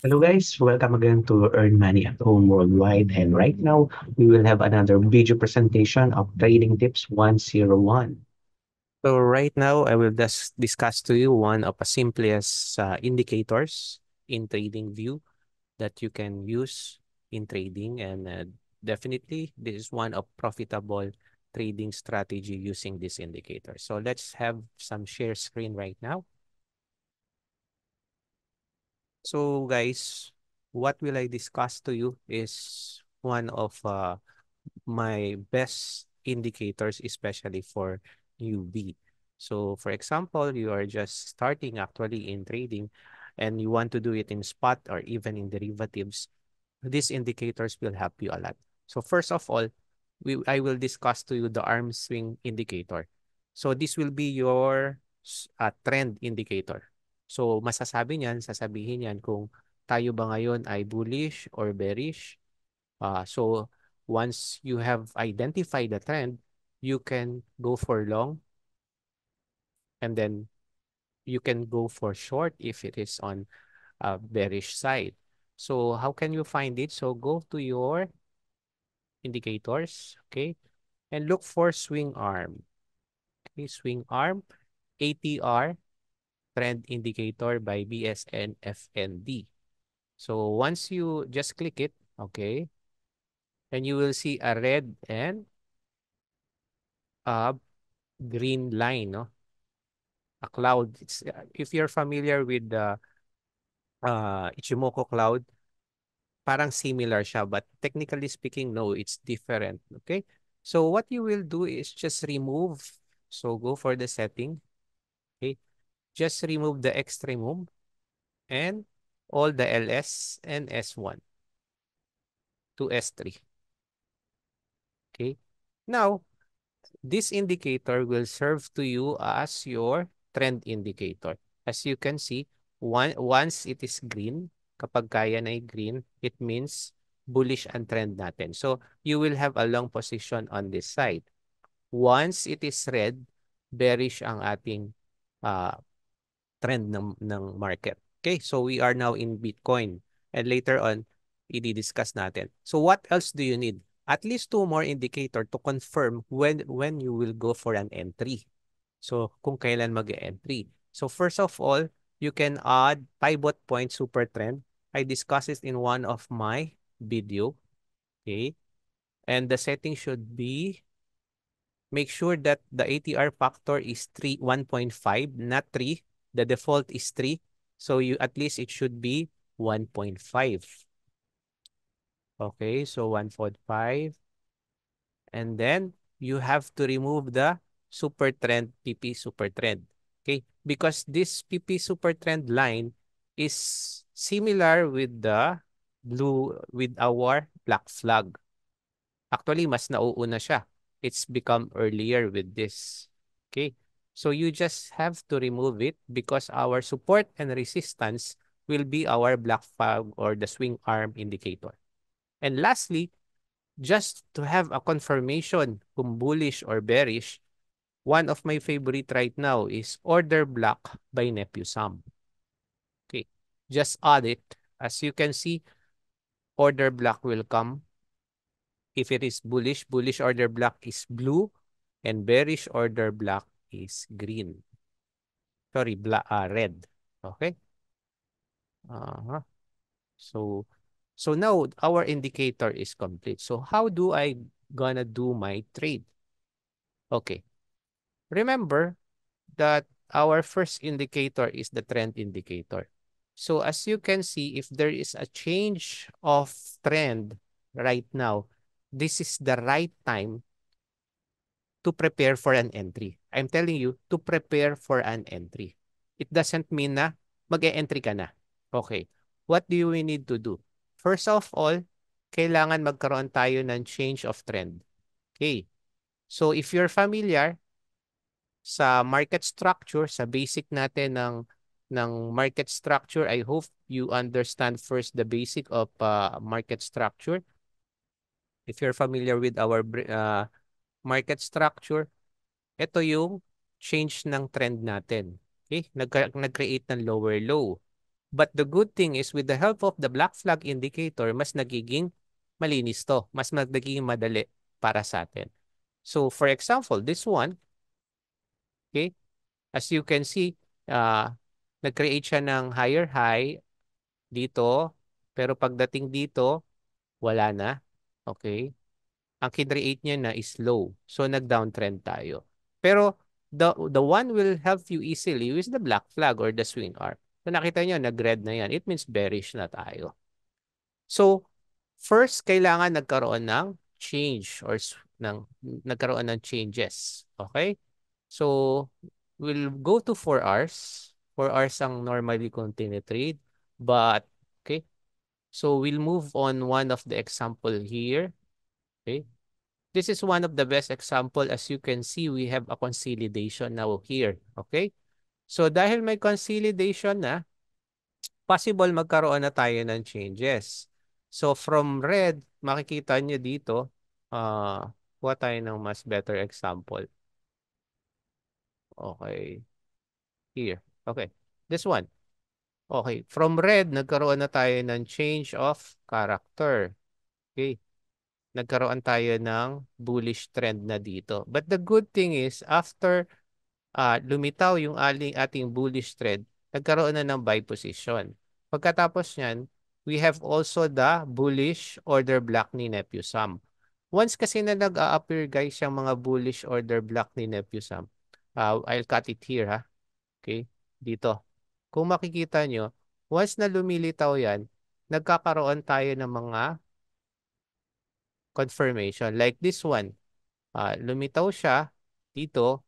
Hello guys, welcome again to Earn Money at Home Worldwide. And right now, we will have another video presentation of Trading Tips 101. So right now, I will just discuss to you one of the simplest indicators in TradingView that you can use in trading, and definitely this is one of profitable trading strategy using this indicator. So let's have some share screen right now. So guys, what will I discuss to you is one of my best indicators, especially for newbie. So, for example, you are just starting actually in trading and you want to do it in spot or even in derivatives, these indicators will help you a lot. So, first of all, I will discuss to you the arm swing indicator. So, this will be your trend indicator. So, masasabi niyan, sasabihin niyan kung tayo ba ngayon ay bullish or bearish. So once you have identified the trend, you can go for long and then you can go for short if it is on a bearish side. So how can you find it? So go to your indicators, okay, and look for swing arm. Okay, swing arm, ATR, trend indicator by BSN FND. So once you just click it, okay, and you will see a red and a green line, no? A cloud. It's if you're familiar with the Ichimoku cloud, parang similar siya, but technically speaking, no, it's different. Okay. So what you will do is just remove. So go for the setting. Okay. Just remove the extremum and all the LS and S1 to S3. Okay. Now, this indicator will serve to you as your trend indicator. As you can see, once it is green, kapag kaya na green, it means bullish ang trend natin. So, you will have a long position on this side. Once it is red, bearish ang ating uh, trend ng market. Okay, so we are now in Bitcoin. And later on, i-discuss natin. So what else do you need? At least two more indicator to confirm when you will go for an entry. So kung kailan mag-entry. So first of all, you can add pivot point super trend. I discussed it in one of my video. Okay. And the setting should be make sure that the ATR factor is 1.5, not 3. The default is 3. So you at least it should be 1.5. Okay, so 1.5. And then you have to remove the super trend, PP super trend. Okay, because this PP super trend line is similar with the blue with our black flag. Actually, mas nauuna siya. It's become earlier with this. Okay? So you just have to remove it because our support and resistance will be our black flag or the swing arm indicator. And lastly, just to have a confirmation kung bullish or bearish, one of my favorite right now is Order Block by Nephew Sam. Okay. Just add it. As you can see, order block will come. If it is bullish, bullish order block is blue and bearish order block is green. Sorry, red. Okay? Uh-huh. So so now our indicator is complete. So how do I gonna do my trade? Okay. Remember that our first indicator is the trend indicator. So as you can see, if there is a change of trend right now, this is the right time to prepare for an entry. I'm telling you, to prepare for an entry. It doesn't mean na mag-e-entry ka na. Okay. What do we need to do? First of all, kailangan magkaroon tayo ng change of trend. Okay. So if you're familiar sa market structure, sa basic natin ng market structure, I hope you understand first the basic of market structure. If you're familiar with our market structure, ito yung change ng trend natin. Okay? Nag-create ng lower low. But the good thing is with the help of the black flag indicator, mas nagiging malinis to. Mas nagiging madali para sa atin. So for example, this one, okay, as you can see, nag-create siya ng higher high dito, pero pagdating dito, wala na. Okay? Ang kinreate niya na is low. So nag-downtrend tayo. Pero the one will help you easily is the black flag or the swing arm. So nakita niyo, nag-red na yan. It means bearish na tayo. So, first, kailangan nagkaroon ng change or nagkaroon ng changes. Okay? So, we'll go to 4 hours. 4 hours ang normally continue trade. But, okay. So, we'll move on one of the example here. Okay. This is one of the best example. As you can see, we have a consolidation now here. Okay. So, dahil may consolidation na, possible magkaroon na tayo ng changes. So from red, makikita nyo dito, kuha tayo ng mas better example. Okay. Here. Okay. This one. Okay. From red, nagkaroon na tayo ng change of character. Okay. Nagkaroon tayo ng bullish trend na dito. But the good thing is, after lumitaw yung ating bullish trend, nagkaroon na ng buy position. Pagkatapos niyan, we have also the bullish order block ni Nephew Sam. Once kasi na nag-a-appear guys yung mga bullish order block ni Nephew Sam, I'll cut it here ha. Okay? Dito. Kung makikita nyo, once na lumilitaw yan, nagkakaroon tayo ng mga confirmation. Like this one. Lumitaw siya dito,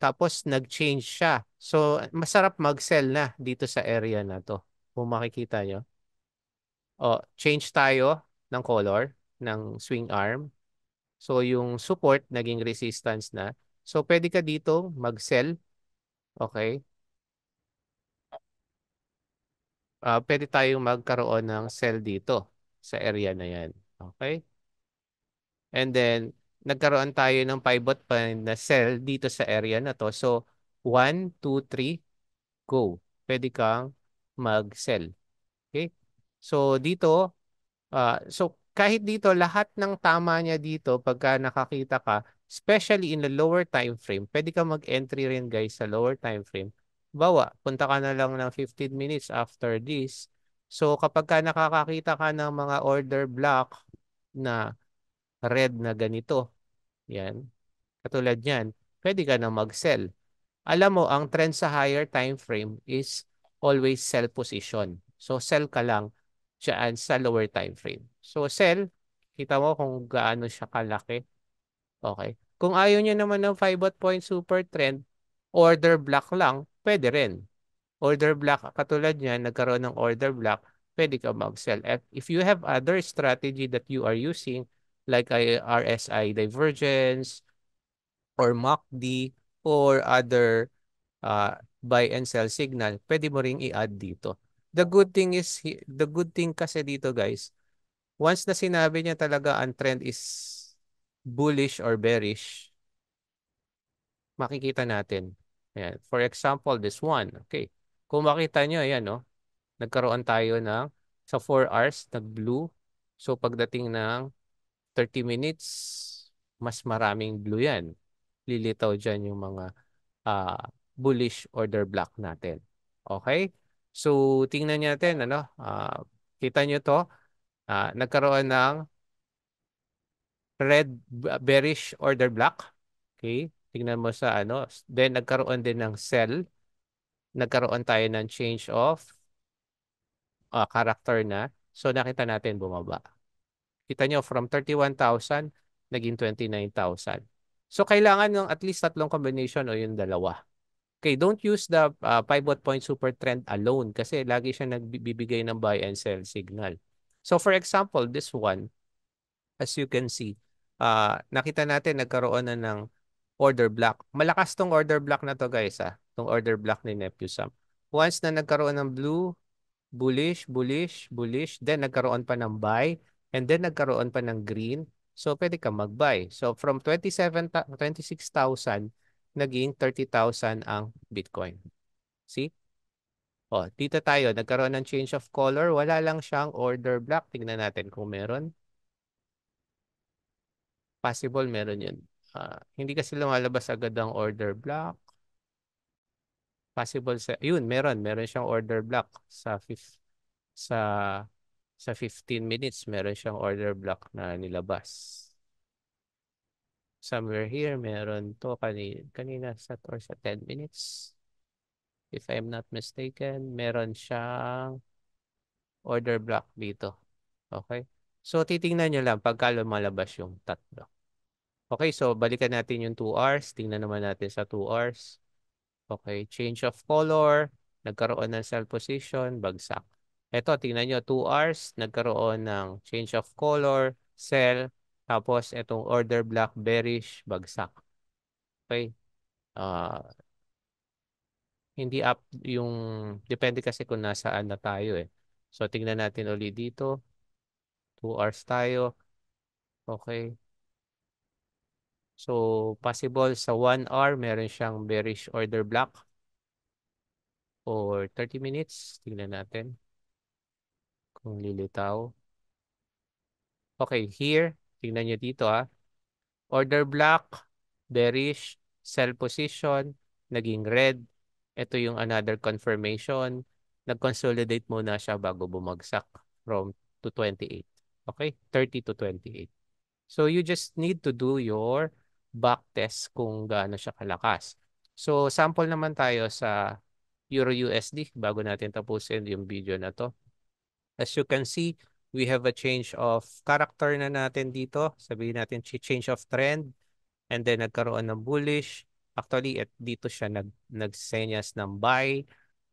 tapos nag-change siya. So, masarap mag-sell na dito sa area na to. Kung makikita nyo. O, change tayo ng color, ng swing arm. So, yung support, naging resistance na. So, pwede ka dito mag-sell. Okay? Pwede tayong magkaroon ng sell dito sa area na yan. Okay? And then, nagkaroon tayo ng pivot point na sell dito sa area na to. So, 1, 2, 3, go. Pwede kang mag-sell. Okay? So dito, so kahit dito lahat ng tama niya dito pagka nakakita ka, especially in the lower time frame, pwede ka mag-entry rin guys sa lower time frame. Bawa, punta ka na lang ng 15 minutes after this. So kapag ka nakakakita ka ng mga order block na red na ganito, yan, katulad yan, pwede ka na mag-sell. Alam mo, ang trend sa higher time frame is always sell position. So, sell ka lang dyan sa lower time frame. So, sell, kita mo kung gaano siya kalaki. Okay. Kung ayaw niya naman ng 5 point super trend, order block lang, pwede rin. Order block, katulad niyan, nagkaroon ng order block, pwede ka mag-sell. If you have other strategy that you are using, like RSI divergence, or MACD, or other buy and sell signal, pwede mo ring i-add dito. The good thing kasi dito guys, once na sinabi niya talaga ang trend is bullish or bearish, makikita natin. Ayan. For example, this one. Okay. Kung makita nyo, ayan, no? Nagkaroon tayo ng sa 4 hours, nag-blue. So, pagdating ng 30 minutes, mas maraming blue yan. Lilitaw dyan yung mga bullish order block natin. Okay? So, tingnan natin, ano, kita nyo to, nagkaroon ng red bearish order block. Okay? Tingnan mo sa ano. Then, nagkaroon din ng sell. Nagkaroon tayo ng change of character na. So, nakita natin bumaba. Kita nyo, from 31,000, naging 29,000. So, kailangan ng at least tatlong combination o yung dalawa. Okay, don't use the pivot point super trend alone kasi lagi siya nagbibigay ng buy and sell signal. So for example, this one, as you can see, nakita natin nagkaroon na ng order block. Malakas tong order block na to guys tong order block ni Nephew Sam. Once na nagkaroon ng blue, bullish, bullish, bullish, then nagkaroon pa ng buy, and then nagkaroon pa ng green. So pwede ka mag-buy. So from 26,000, naging 30,000 ang Bitcoin. See? Oh, dito tayo, nagkaroon ng change of color. Wala lang siyang order block. Tingnan natin kung meron. Possible meron yun. Hindi kasi lumalabas agad ang order block. Possible yun, meron siyang order block sa sa 15 minutes, meron siyang order block na nilabas. Somewhere here, meron to kanina or sa 10 minutes. If I'm not mistaken, meron siyang order block dito. Okay? So, titingnan nyo lang pagka lumalabas yung tatlo. Okay, so balikan natin yung 2 hours. Tingnan naman natin sa 2 hours. Okay, change of color, nagkaroon ng cell position, bagsak. Ito, tingnan nyo, 2 hours, nagkaroon ng change of color, cell, tapos itong order block, bearish, bagsak. Okay, ah hindi up yung, depende kasi kung nasaan na tayo eh. So, tingnan natin ulit dito, 2 hours tayo. Okay, so possible sa 1 hour, meron siyang bearish order block or 30 minutes. Tingnan natin kung lilitaw. Okay, here, tingnan nyo dito order block, bearish, sell position, naging red. Ito yung another confirmation. Nag-consolidate muna siya bago bumagsak from to 28. Okay, 30 to 28. So you just need to do your back test kung gaano siya kalakas. So sample naman tayo sa Euro USD bago natin tapusin yung video na to. As you can see, we have a change of character na natin dito. Sabihin natin change of trend and then nagkaroon ng bullish. Actually, dito siya nagsenyas ng buy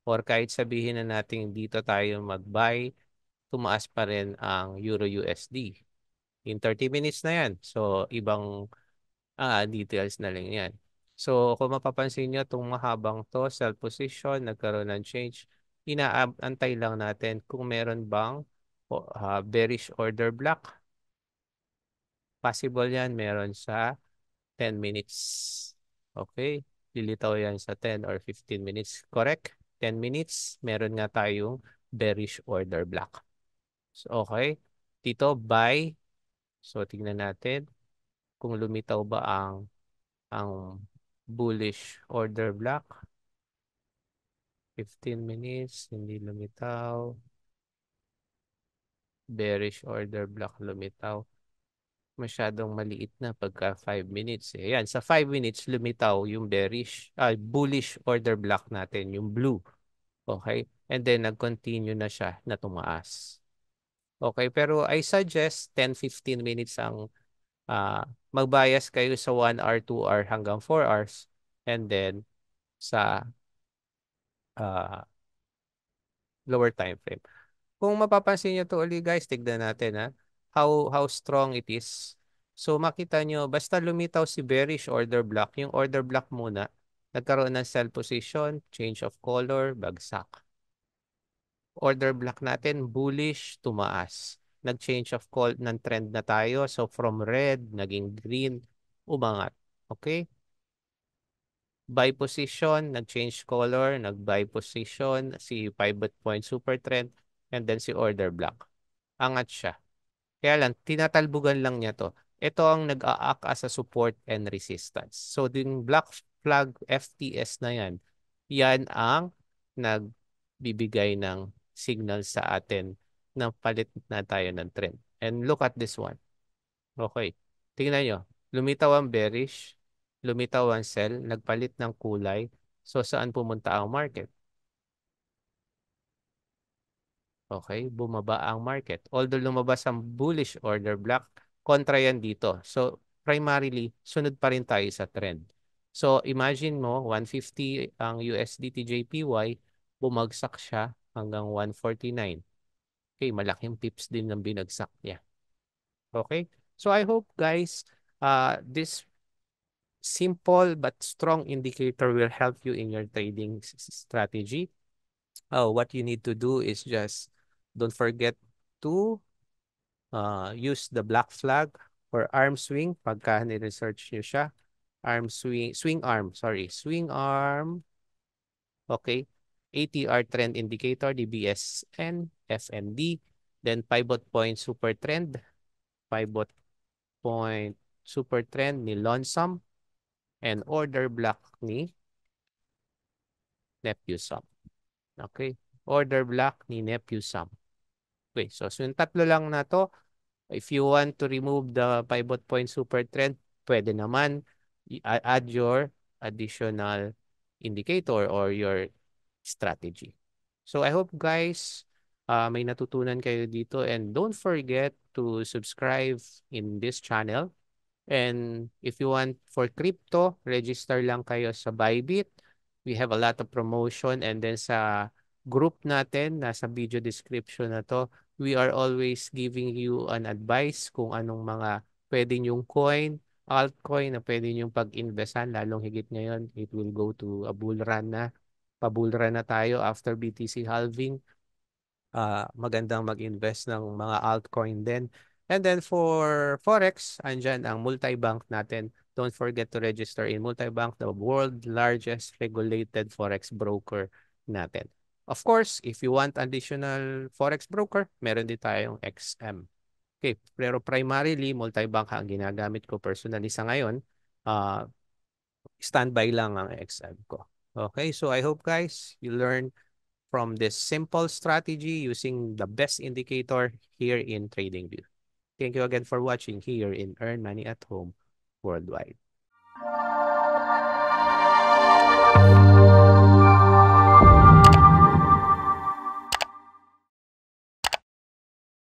or kahit sabihin na natin dito tayo mag-buy, tumaas pa rin ang Euro USD. In 30 minutes na yan. So, ibang details na lang yan. So, kung mapapansin nyo, itong mahabang to, sell position, nagkaroon ng change, inaantay lang natin kung meron bang bearish order block. Possible yan, meron sa 10 minutes. Okay? Lilitaw yan sa 10 or 15 minutes. Correct? 10 minutes, meron nga tayong bearish order block. So, okay? Dito, buy. So, tingnan natin kung lumitaw ba ang bullish order block. 15 minutes, hindi lumitaw. Bearish order block lumitaw. Masyadong maliit na pagka 5 minutes. Ayan, sa 5 minutes lumitaw yung bullish order block natin, yung blue. Okay? And then nag-continue na siya na tumaas. Okay, pero I suggest 10-15 minutes ang mag-bias kayo sa 1 hour, 2 hour hanggang 4 hours. And then sa uh, lower time frame. Kung mapapansin nyo to ulit guys, tignan natin how strong it is. So makita nyo, basta lumitaw si bearish order block, yung order block muna, nagkaroon ng sell position, change of color, bagsak. Order block natin, bullish, tumaas. Nag-change of call ng trend na tayo. So from red, naging green, umangat. Okay? Buy position, nag-change color, nag-buy position, si pivot point super trend, and then si order block. Angat siya. Kaya lang, tinatalbugan lang niya to. Ito ang nag-a-act as a support and resistance. So, din black flag FTS na yan, yan ang nagbibigay ng signal sa atin na palit na tayo ng trend. And look at this one. Okay. Tingnan nyo. Lumitaw ang bearish, lumitaw ang sell, nagpalit ng kulay. So, saan pumunta ang market? Okay, bumaba ang market. Although lumabas ang bullish order block, kontra yan dito. So, primarily, sunod pa rin tayo sa trend. So, imagine mo, 150 ang USDT JPY, bumagsak siya hanggang 149. Okay, malaking pips din ng binagsak niya. Okay? So, I hope guys, this simple but strong indicator will help you in your trading strategy. What you need to do is just don't forget to use the black flag or arm swing pagka ni-research nyo siya. Swing arm, sorry. Swing arm. Okay. ATR trend indicator, DBSN, FND, then pivot point super trend, pivot point super trend ni Lonsum, and order block ni Nepusum. Okay? Order block ni Nepusum. Okay, so yung tatlo lang na to, if you want to remove the pivot point super trend, pwede naman add your additional indicator or your strategy. So I hope guys may natutunan kayo dito, and don't forget to subscribe in this channel. And if you want for crypto, register lang kayo sa Bybit. We have a lot of promotion, and then sa group natin, nasa video description na to, we are always giving you an advice kung anong mga pwede yung coin, altcoin na pwede yung pag-investan, lalong higit ngayon, it will go to a bull run na. Pa-bull run na tayo after BTC halving. Magandang mag-invest ng mga altcoin din. And then for Forex, andyan ang Multibank natin. Don't forget to register in Multibank, the world largest regulated Forex broker natin. Of course, if you want additional Forex broker, meron din tayong XM. Okay, pero primarily, Multibank ang ginagamit ko personally sa ngayon. Uh, Standby lang ang XM ko. Okay, so I hope guys, you learn from this simple strategy using the best indicator here in TradingView. Thank you again for watching here in Earn Money at Home Worldwide.